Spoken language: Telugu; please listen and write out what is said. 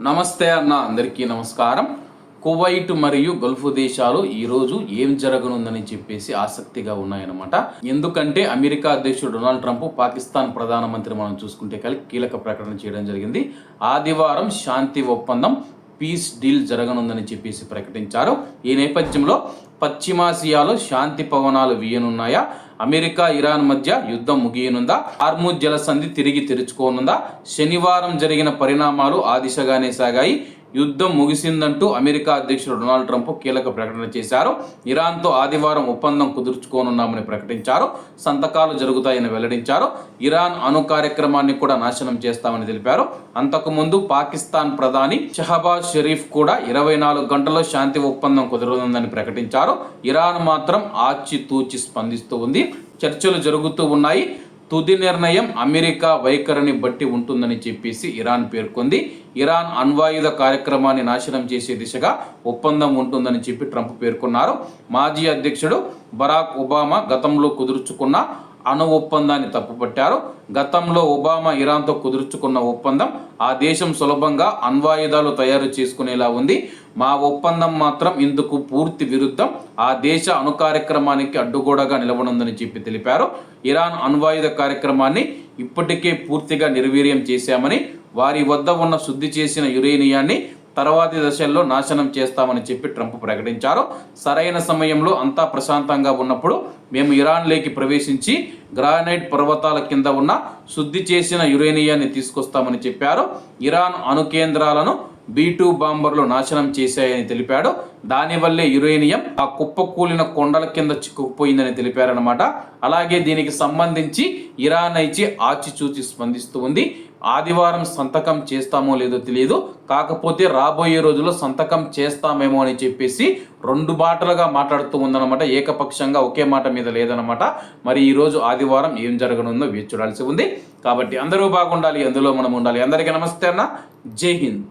నమస్తే అన్న, అందరికీ నమస్కారం. కువైట్ మరియు గల్ఫ్ దేశాలు ఈరోజు ఏం జరగనుందని చెప్పేసి ఆసక్తిగా ఉన్నాయన్నమాట. ఎందుకంటే అమెరికా అధ్యక్షుడు డొనాల్డ్ ట్రంప్ పాకిస్తాన్ ప్రధానమంత్రి మనం చూసుకుంటే కీలక ప్రకటన చేయడం జరిగింది. ఆదివారం శాంతి ఒప్పందం పీస్ డీల్ జరగనుందని చెప్పేసి ప్రకటించారు. ఈ నేపథ్యంలో పశ్చిమాసియాలో శాంతి పవనాలు వీయనున్నాయా? అమెరికా ఇరాన్ మధ్య యుద్ధం ముగియనుందా? హార్ముజ్ జలసంధి తిరిగి తెరుచుకోనుందా? శనివారం జరిగిన పరిణామాలు ఆ దిశగానే సాగాయి. యుద్ధం ముగిసిందంటూ అమెరికా అధ్యక్షుడు డొనాల్డ్ ట్రంప్ కీలక ప్రకటన చేశారు. ఇరాన్తో ఆదివారం ఒప్పందం కుదుర్చుకోనున్నామని ప్రకటించారు. సంతకాలు జరుగుతాయని వెల్లడించారు. ఇరాన్ అణు కార్యక్రమాన్ని కూడా నాశనం చేస్తామని తెలిపారు. అంతకుముందు పాకిస్తాన్ ప్రధాని షహబాజ్ షరీఫ్ కూడా 24 గంటల్లో శాంతి ఒప్పందం కుదరనుందని ప్రకటించారు. ఇరాన్ మాత్రం ఆచితూచి స్పందిస్తూ ఉంది. చర్చలు జరుగుతూ ఉన్నాయి. తుది నిర్ణయం అమెరికా వైఖరిని బట్టి ఉంటుందని చెప్పేసి ఇరాన్ పేర్కొంది. ఇరాన్ అణ్వాయుధ కార్యక్రమాన్ని నాశనం చేసే దిశగా ఒప్పందం ఉంటుందని చెప్పి ట్రంప్ పేర్కొన్నారు. మాజీ అధ్యక్షుడు బరాక్ ఒబామా గతంలో కుదుర్చుకున్న అణు ఒప్పందాన్ని తప్పుపట్టారు. గతంలో ఒబామా ఇరాన్తో కుదుర్చుకున్న ఒప్పందం ఆ దేశం సులభంగా అణ్వాయుధాలు తయారు చేసుకునేలా ఉంది. మా ఒప్పందం మాత్రం ఇందుకు పూర్తి విరుద్ధం. ఆ దేశ అణు కార్యక్రమానికి అడ్డుగోడగా నిలవనుందని చెప్పి తెలిపారు. ఇరాన్ అణ్వాయుధ కార్యక్రమాన్ని ఇప్పటికే పూర్తిగా నిర్వీర్యం చేశామని, వారి వద్ద ఉన్న శుద్ధి చేసిన యురేనియాన్ని తర్వాతి దశల్లో నాశనం చేస్తామని చెప్పి ట్రంప్ ప్రకటించారు. సరైన సమయంలో అంతా ప్రశాంతంగా ఉన్నప్పుడు మేము ఇరాన్లోకి ప్రవేశించి గ్రానైట్ పర్వతాల కింద ఉన్న శుద్ధి చేసిన యురేనియాన్ని తీసుకొస్తామని చెప్పారు. ఇరాన్ అణు కేంద్రాలను B-2 బాంబర్లు నాశనం చేశాయని తెలిపాడు. దానివల్లే యురేనియం ఆ కుప్పకూలిన కొండల కింద చిక్కుకుపోయిందని తెలిపారనమాట. అలాగే దీనికి సంబంధించి ఇరాన్ అయితే ఆచిచూచి స్పందిస్తూ ఉంది. ఆదివారం సంతకం చేస్తామో లేదో తెలియదు, కాకపోతే రాబోయే రోజుల్లో సంతకం చేస్తామేమో అని చెప్పేసి 2 మాటలుగా మాట్లాడుతూ ఉందన్నమాట. ఏకపక్షంగా ఒకే మాట మీద లేదనమాట. మరి ఈరోజు ఆదివారం ఏం జరగనుందో వేచి చూడాల్సి ఉంది. కాబట్టి అందరూ బాగుండాలి, అందులో మనం ఉండాలి. అందరికీ నమస్తే అన్న, జై హింద్.